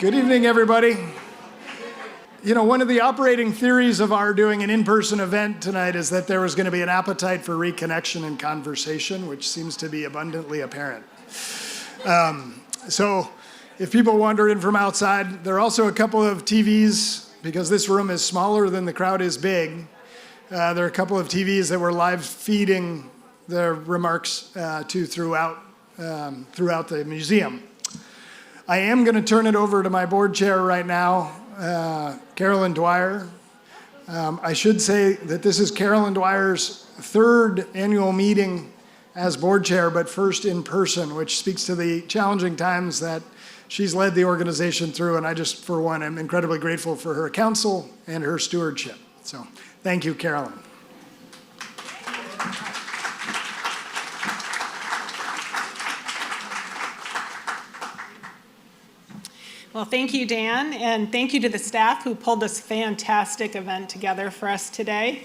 Good evening, everybody. You know, one of the operating theories of our doing an in-person event tonight is that there was going to be an appetite for reconnection and conversation, which seems to be abundantly apparent. So if people wander in from outside, there are also a couple of TVs, because this room is smaller than the crowd is big. There are a couple of TVs that we're live feeding the remarks to throughout the museum. I am going to turn it over to my board chair right now, Carolyn Dwyer. I should say that this is Carolyn Dwyer's third annual meeting as board chair, but first in person, which speaks to the challenging times that she's led the organization through. And I just, for one, am incredibly grateful for her counsel and her stewardship. So thank you, Carolyn. Well, thank you, Dan, and thank you to the staff who pulled this fantastic event together for us today.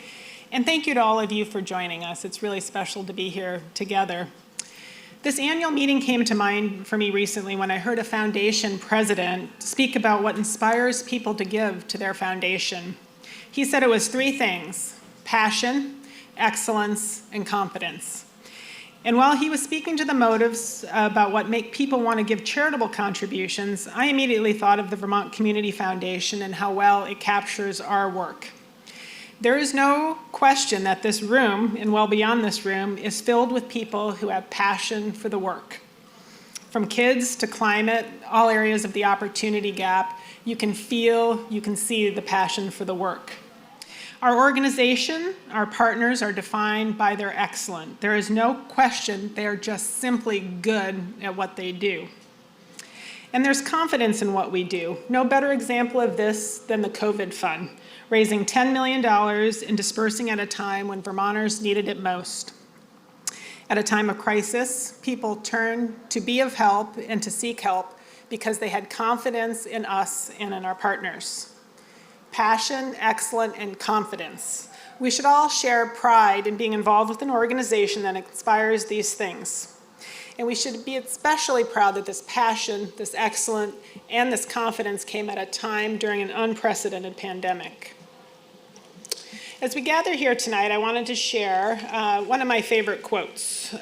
And thank you to all of you for joining us. It's really special to be here together. This annual meeting came to mind for me recently when I heard a foundation president speak about what inspires people to give to their foundation. He said it was three things: passion, excellence, and confidence. And while he was speaking to the motives about what make people want to give charitable contributions, I immediately thought of the Vermont Community Foundation and how well it captures our work. There is no question that this room, and well beyond this room, is filled with people who have passion for the work. From kids to climate, all areas of the opportunity gap, you can feel, you can see the passion for the work. Our organization, our partners are defined by their excellence. There is no question they are just simply good at what they do. And there's confidence in what we do. No better example of this than the COVID Fund, raising $10 million and dispersing at a time when Vermonters needed it most. At a time of crisis, people turned to be of help and to seek help because they had confidence in us and in our partners. Passion, excellence, and confidence. We should all share pride in being involved with an organization that inspires these things. And we should be especially proud that this passion, this excellence, and this confidence came at a time during an unprecedented pandemic. As we gather here tonight, I wanted to share one of my favorite quotes.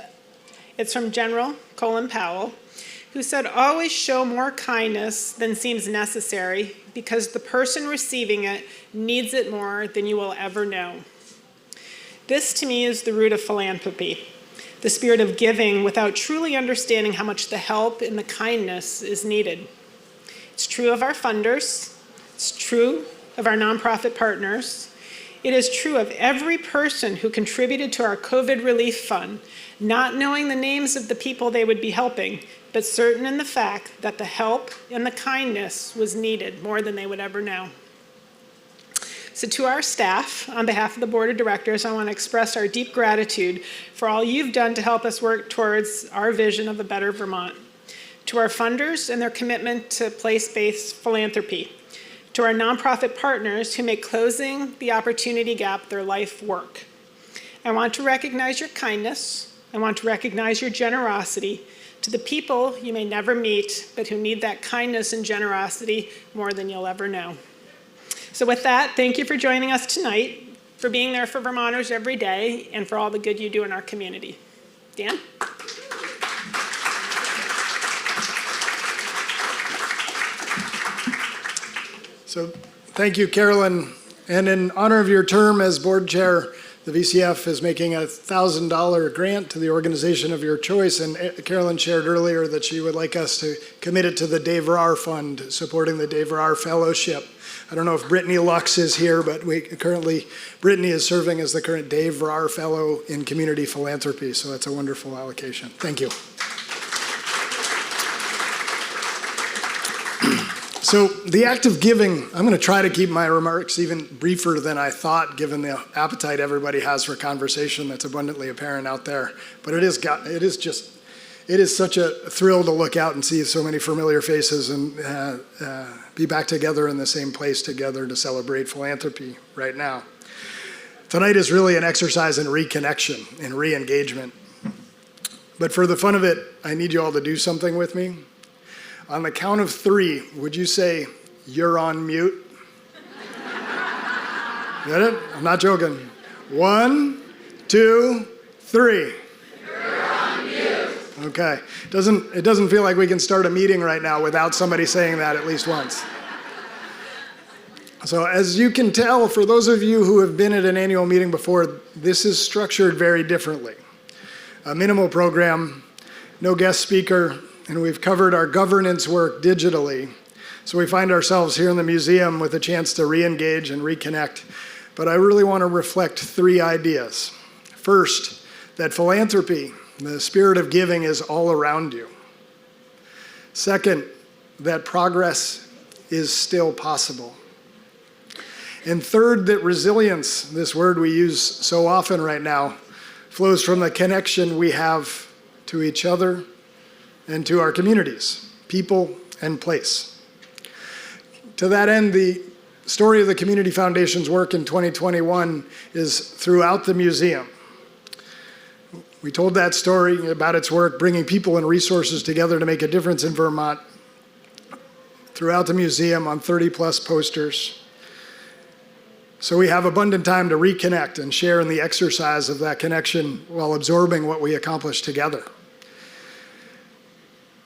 It's from General Colin Powell, who said, "Always show more kindness than seems necessary because the person receiving it needs it more than you will ever know." This, to me, is the root of philanthropy, the spirit of giving without truly understanding how much the help and the kindness is needed. It's true of our funders. It's true of our nonprofit partners. It is true of every person who contributed to our COVID relief fund, not knowing the names of the people they would be helping, but certain in the fact that the help and the kindness was needed more than they would ever know. So to our staff, on behalf of the Board of Directors, I want to express our deep gratitude for all you've done to help us work towards our vision of a better Vermont. To our funders and their commitment to place-based philanthropy. To our nonprofit partners who make closing the opportunity gap their life work. I want to recognize your kindness. I want to recognize your generosity to the people you may never meet, but who need that kindness and generosity more than you'll ever know. So with that, thank you for joining us tonight, for being there for Vermonters every day, and for all the good you do in our community. Dan? So thank you, Carolyn. And in honor of your term as board chair, the VCF is making a $1,000 grant to the organization of your choice. And Carolyn shared earlier that she would like us to commit it to the Dave Verrar Fund, supporting the Dave Verrar Fellowship. I don't know if Brittany Lux is here, but Brittany is serving as the current Dave Verrar Fellow in Community Philanthropy. So that's a wonderful allocation. Thank you. So the act of giving, I'm going to try to keep my remarks even briefer than I thought, given the appetite everybody has for conversation that's abundantly apparent out there. But it is such a thrill to look out and see so many familiar faces and be back together in the same place together to celebrate philanthropy right now. Tonight is really an exercise in reconnection and re-engagement. But for the fun of it, I need you all to do something with me. On the count of 3, would you say, "You're on mute"? Get it? I'm not joking. 1, 2, 3. Okay. It doesn't feel like we can start a meeting right now without somebody saying that at least once. So as you can tell, for those of you who have been at an annual meeting before, this is structured very differently. A minimal program, no guest speaker, and we've covered our governance work digitally. So we find ourselves here in the museum with a chance to re-engage and reconnect. But I really want to reflect 3 ideas. First, that philanthropy, the spirit of giving, is all around you. Second, that progress is still possible. And third, that resilience, this word we use so often right now, flows from the connection we have to each other and to our communities, people and place. To that end, the story of the Community Foundation's work in 2021 is throughout the museum. We told that story about its work bringing people and resources together to make a difference in Vermont throughout the museum on 30-plus posters. So we have abundant time to reconnect and share in the exercise of that connection while absorbing what we accomplished together.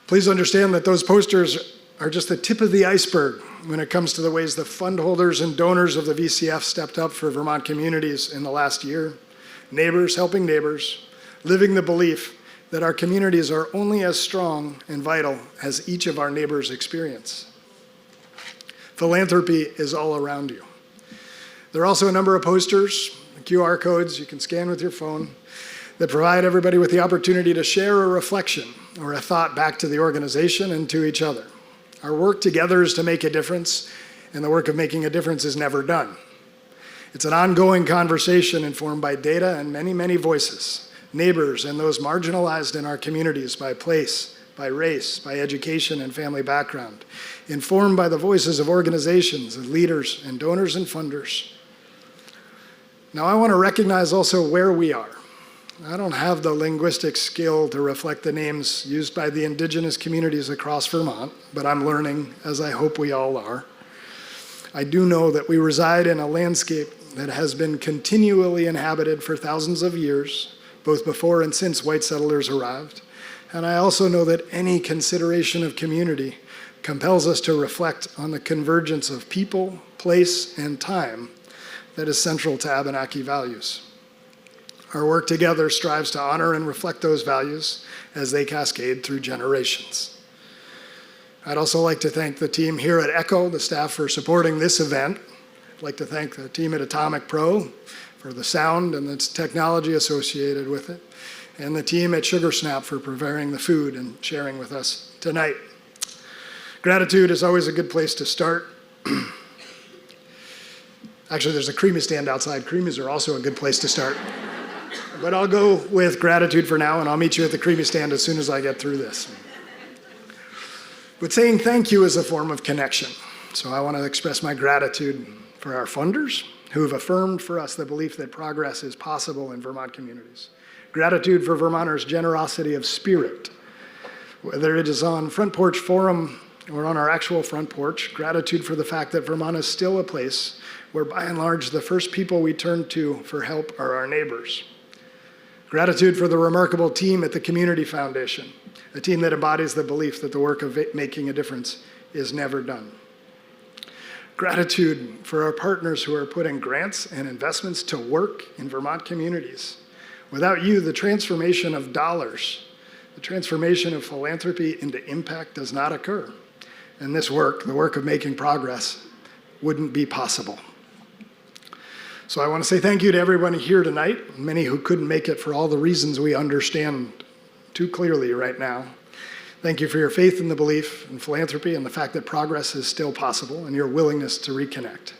Please understand that those posters are just the tip of the iceberg when it comes to the ways the fund holders and donors of the VCF stepped up for Vermont communities in the last year. Neighbors helping neighbors, living the belief that our communities are only as strong and vital as each of our neighbors' experience. Philanthropy is all around you. There are also a number of posters, QR codes you can scan with your phone, that provide everybody with the opportunity to share a reflection or a thought back to the organization and to each other. Our work together is to make a difference, and the work of making a difference is never done. It's an ongoing conversation informed by data and many, many voices, neighbors and those marginalized in our communities by place, by race, by education and family background, informed by the voices of organizations and leaders and donors and funders. Now, I want to recognize also where we are. I don't have the linguistic skill to reflect the names used by the indigenous communities across Vermont, but I'm learning, as I hope we all are. I do know that we reside in a landscape that has been continually inhabited for thousands of years, both before and since white settlers arrived. And I also know that any consideration of community compels us to reflect on the convergence of people, place, and time that is central to Abenaki values. Our work together strives to honor and reflect those values as they cascade through generations. I'd also like to thank the team here at ECHO, the staff, for supporting this event. I'd like to thank the team at Atomic Pro for the sound and the technology associated with it, and the team at Sugar Snap for preparing the food and sharing with us tonight. Gratitude is always a good place to start. Actually, there's a creamy stand outside. Creamies are also a good place to start. But I'll go with gratitude for now, and I'll meet you at the creamy stand as soon as I get through this. But saying thank you is a form of connection. So I want to express my gratitude for our funders who have affirmed for us the belief that progress is possible in Vermont communities. Gratitude for Vermonters' generosity of spirit, whether it is on Front Porch Forum or on our actual front porch. Gratitude for the fact that Vermont is still a place where, by and large, the first people we turn to for help are our neighbors. Gratitude for the remarkable team at the Community Foundation, a team that embodies the belief that the work of making a difference is never done. Gratitude for our partners who are putting grants and investments to work in Vermont communities. Without you, the transformation of dollars, the transformation of philanthropy into impact does not occur. And this work, the work of making progress, wouldn't be possible. So I want to say thank you to everyone here tonight, many who couldn't make it for all the reasons we understand too clearly right now. Thank you for your faith in the belief in philanthropy and the fact that progress is still possible and your willingness to reconnect.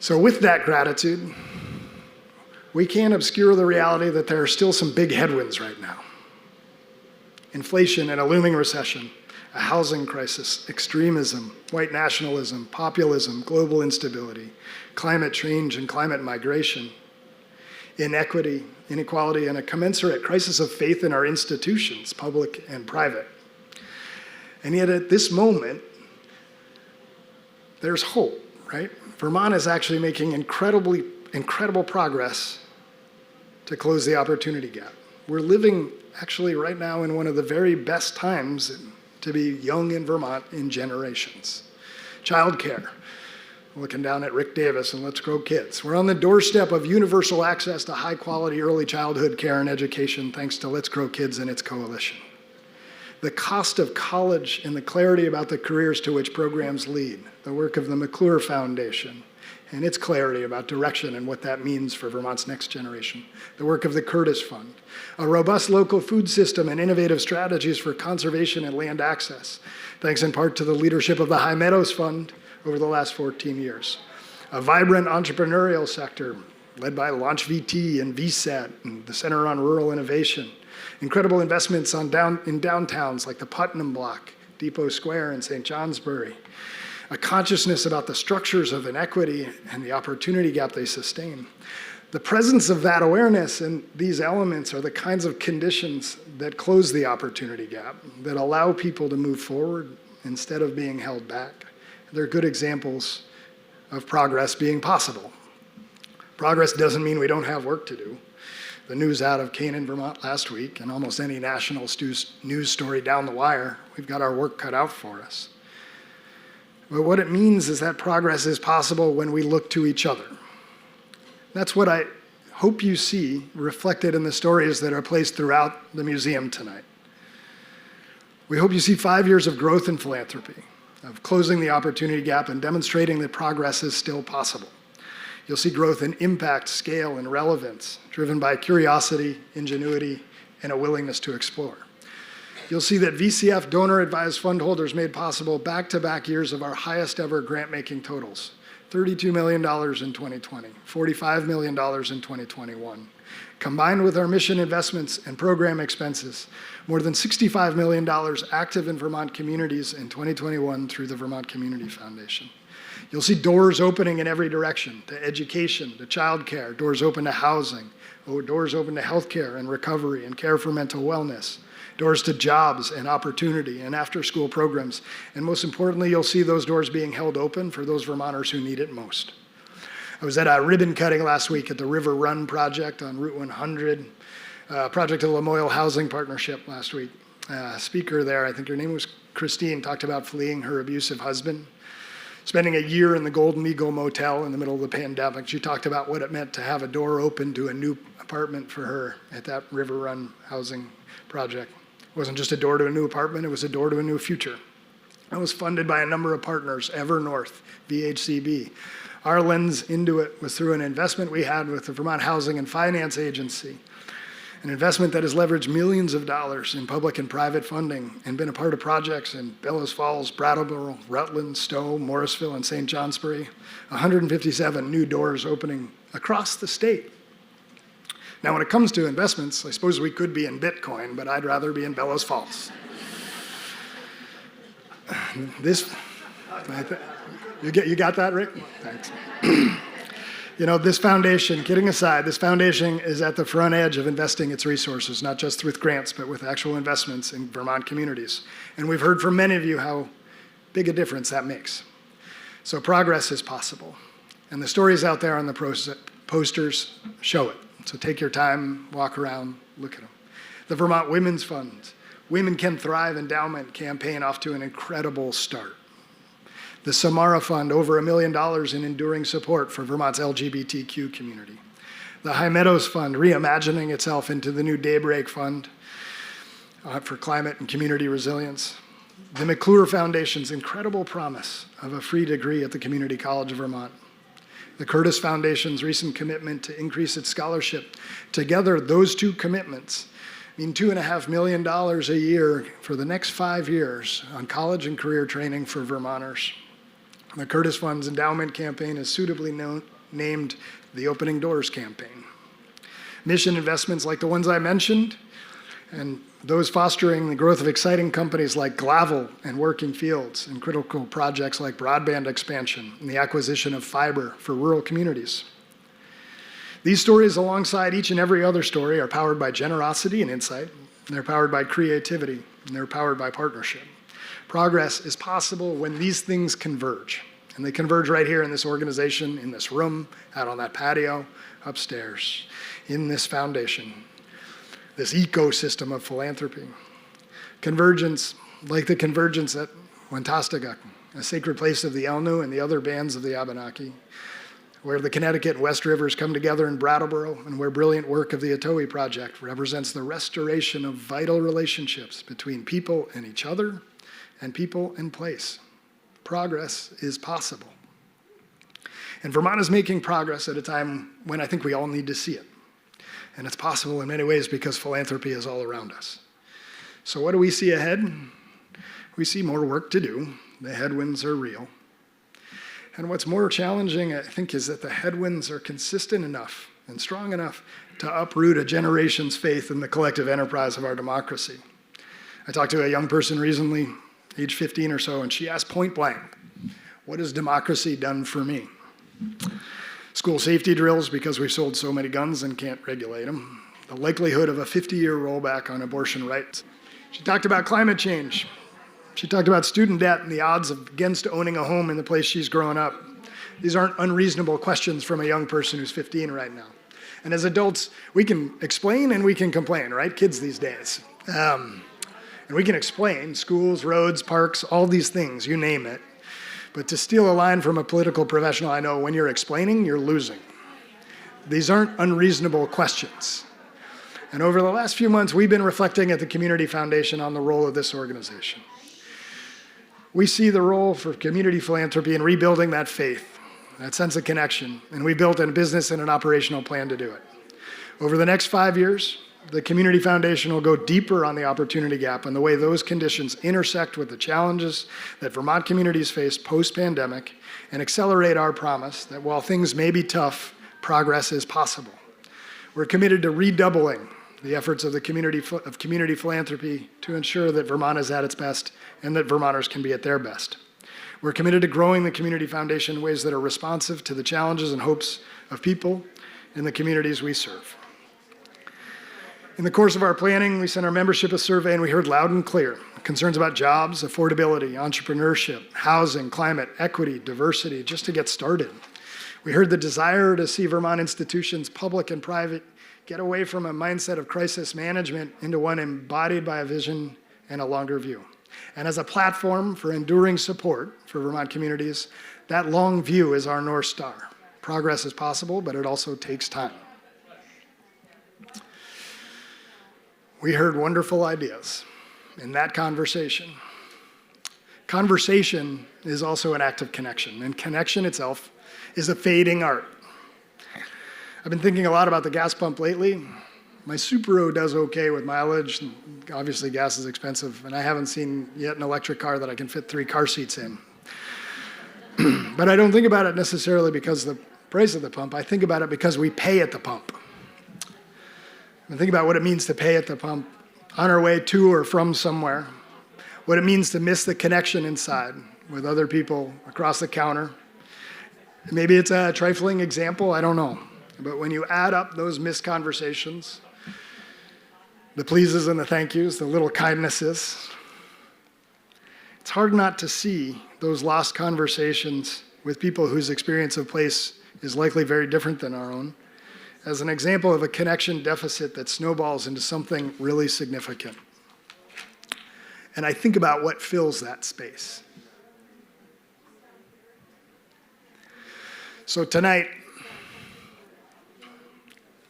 So with that gratitude, we can't obscure the reality that there are still some big headwinds right now. Inflation and a looming recession, a housing crisis, extremism, white nationalism, populism, global instability, climate change and climate migration, inequity, inequality, and a commensurate crisis of faith in our institutions, public and private. And yet at this moment, there's hope, right? Vermont is actually making incredible progress to close the opportunity gap. We're living actually right now in one of the very best times to be young in Vermont in generations. Childcare, looking down at Rick Davis and Let's Grow Kids. We're on the doorstep of universal access to high quality early childhood care and education thanks to Let's Grow Kids and its coalition. The cost of college and the clarity about the careers to which programs lead, the work of the McClure Foundation and its clarity about direction and what that means for Vermont's next generation, the work of the Curtis Fund, a robust local food system and innovative strategies for conservation and land access, thanks in part to the leadership of the High Meadows Fund over the last 14 years, a vibrant entrepreneurial sector led by Launch VT and VSAT and the Center on Rural Innovation, incredible investments in downtowns like the Putnam Block, Depot Square, and St. Johnsbury, a consciousness about the structures of inequity and the opportunity gap they sustain. The presence of that awareness and these elements are the kinds of conditions that close the opportunity gap, that allow people to move forward instead of being held back. They're good examples of progress being possible. Progress doesn't mean we don't have work to do. The news out of Canaan, Vermont last week, and almost any national news story down the wire, we've got our work cut out for us. But what it means is that progress is possible when we look to each other. That's what I hope you see reflected in the stories that are placed throughout the museum tonight. We hope you see 5 years of growth in philanthropy, of closing the opportunity gap and demonstrating that progress is still possible. You'll see growth in impact, scale, and relevance, driven by curiosity, ingenuity, and a willingness to explore. You'll see that VCF donor-advised fund holders made possible back-to-back years of our highest ever grant-making totals, $32 million in 2020, $45 million in 2021. Combined with our mission investments and program expenses, more than $65 million active in Vermont communities in 2021 through the Vermont Community Foundation. You'll see doors opening in every direction, to education, to childcare, doors open to housing, doors open to healthcare and recovery and care for mental wellness, doors to jobs and opportunity and after-school programs. And most importantly, you'll see those doors being held open for those Vermonters who need it most. I was at a ribbon cutting last week at the River Run project on Route 100, project of the Lamoille Housing Partnership last week. Speaker there, I think her name was Christine, talked about fleeing her abusive husband, spending a year in the Golden Eagle Motel in the middle of the pandemic. She talked about what it meant to have a door open to a new apartment for her at that River Run housing project. It wasn't just a door to a new apartment, it was a door to a new future. It was funded by a number of partners, Evernorth, VHCB. Our lens into it was through an investment we had with the Vermont Housing and Finance Agency, an investment that has leveraged millions of dollars in public and private funding and been a part of projects in Bellows Falls, Brattleboro, Rutland, Stowe, Morrisville, and St. Johnsbury, 157 new doors opening across the state. Now, when it comes to investments, I suppose we could be in Bitcoin, but I'd rather be in Bellows Falls. You got that, Rick? Thanks. You know, this foundation, kidding aside, this foundation is at the front edge of investing its resources, not just with grants, but with actual investments in Vermont communities. And we've heard from many of you how big a difference that makes. So progress is possible. And the stories out there on the posters show it. So take your time, walk around, look at them. The Vermont Women's Fund, Women Can Thrive Endowment campaign off to an incredible start. The Samara Fund, over $1 million in enduring support for Vermont's LGBTQ community. The High Meadows Fund, reimagining itself into the new Daybreak Fund for climate and community resilience. The McClure Foundation's incredible promise of a free degree at the Community College of Vermont. The Curtis Foundation's recent commitment to increase its scholarship. Together, those two commitments mean $2.5 million a year for the next 5 years on college and career training for Vermonters. The Curtis Fund's endowment campaign is suitably named the Opening Doors Campaign. Mission investments like the ones I mentioned, and those fostering the growth of exciting companies like Glavel and Working Fields, and critical projects like broadband expansion and the acquisition of fiber for rural communities. These stories, alongside each and every other story, are powered by generosity and insight, and they're powered by creativity, and they're powered by partnership. Progress is possible when these things converge. And they converge right here in this organization, in this room, out on that patio, upstairs, in this foundation, this ecosystem of philanthropy. Convergence, like the convergence at Wantastaguk, a sacred place of the Elnu and the other bands of the Abenaki, where the Connecticut and West Rivers come together in Brattleboro, and where brilliant work of the Atoe Project represents the restoration of vital relationships between people and each other, and people and place. Progress is possible. And Vermont is making progress at a time when I think we all need to see it. And it's possible in many ways because philanthropy is all around us. So what do we see ahead? We see more work to do. The headwinds are real. And what's more challenging, I think, is that the headwinds are consistent enough and strong enough to uproot a generation's faith in the collective enterprise of our democracy. I talked to a young person recently, age 15 or so, and she asked point blank, what has democracy done for me? School safety drills because we've sold so many guns and can't regulate them. The likelihood of a 50-year rollback on abortion rights. She talked about climate change. She talked about student debt and the odds against owning a home in the place she's grown up. These aren't unreasonable questions from a young person who's 15 right now. And as adults, we can explain and we can complain, right? Kids these days. And we can explain schools, roads, parks, all these things, you name it. But to steal a line from a political professional I know, when you're explaining, you're losing. These aren't unreasonable questions. And over the last few months, we've been reflecting at the Community Foundation on the role of this organization. We see the role for community philanthropy in rebuilding that faith, that sense of connection, and we built a business and an operational plan to do it. Over the next 5 years, the Community Foundation will go deeper on the opportunity gap and the way those conditions intersect with the challenges that Vermont communities face post-pandemic and accelerate our promise that while things may be tough, progress is possible. We're committed to redoubling the efforts of the community philanthropy to ensure that Vermont is at its best and that Vermonters can be at their best. We're committed to growing the Community Foundation in ways that are responsive to the challenges and hopes of people in the communities we serve. In the course of our planning, we sent our membership a survey and we heard loud and clear concerns about jobs, affordability, entrepreneurship, housing, climate, equity, diversity, just to get started. We heard the desire to see Vermont institutions, public and private, get away from a mindset of crisis management into one embodied by a vision and a longer view. And as a platform for enduring support for Vermont communities, that long view is our North Star. Progress is possible, but it also takes time. We heard wonderful ideas in that conversation. Conversation is also an act of connection, and connection itself is a fading art. I've been thinking a lot about the gas pump lately. My Subaru does okay with mileage. Obviously, gas is expensive, and I haven't seen yet an electric car that I can fit 3 car seats in. But I don't think about it necessarily because of the price of the pump. I think about it because we pay at the pump. And think about what it means to pay at the pump on our way to or from somewhere, what it means to miss the connection inside with other people across the counter. Maybe it's a trifling example, I don't know. But when you add up those missed conversations, the pleases and the thank yous, the little kindnesses, it's hard not to see those lost conversations with people whose experience of place is likely very different than our own as an example of a connection deficit that snowballs into something really significant. And I think about what fills that space. So tonight,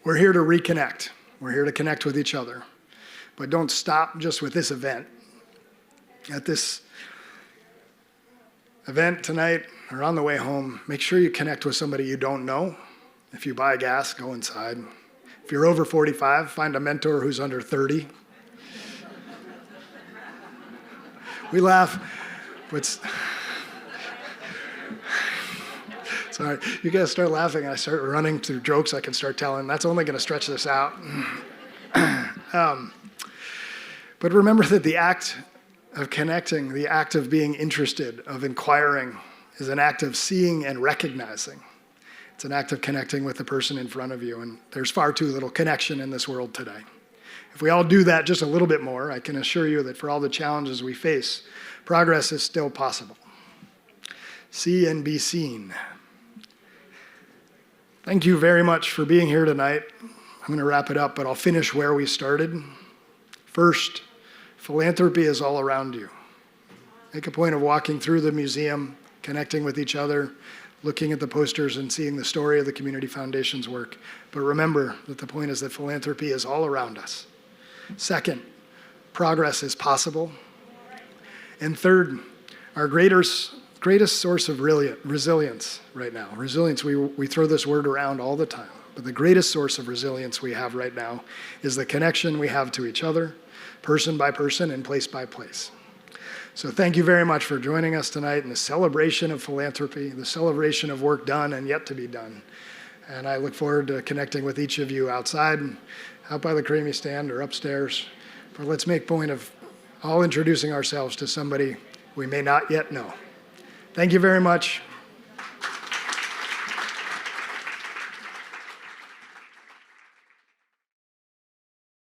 we're here to reconnect. We're here to connect with each other. But don't stop just with this event. At this event tonight or on the way home, make sure you connect with somebody you don't know. If you buy gas, go inside. If you're over 45, find a mentor who's under 30. We laugh, but sorry, you guys start laughing and I start running through jokes I can start telling. That's only going to stretch this out. But remember that the act of connecting, the act of being interested, of inquiring, is an act of seeing and recognizing. It's an act of connecting with the person in front of you, and there's far too little connection in this world today. If we all do that just a little bit more, I can assure you that for all the challenges we face, progress is still possible. See and be seen. Thank you very much for being here tonight. I'm going to wrap it up, but I'll finish where we started. First, philanthropy is all around you. Make a point of walking through the museum, connecting with each other, looking at the posters and seeing the story of the Community Foundation's work. But remember that the point is that philanthropy is all around us. Second, progress is possible. And third, our greatest source of resilience right now. Resilience, we throw this word around all the time, but the greatest source of resilience we have right now is the connection we have to each other, person by person and place by place. So thank you very much for joining us tonight in the celebration of philanthropy, the celebration of work done and yet to be done. And I look forward to connecting with each of you outside, out by the Creamy Stand or upstairs. But let's make point of all introducing ourselves to somebody we may not yet know. Thank you very much.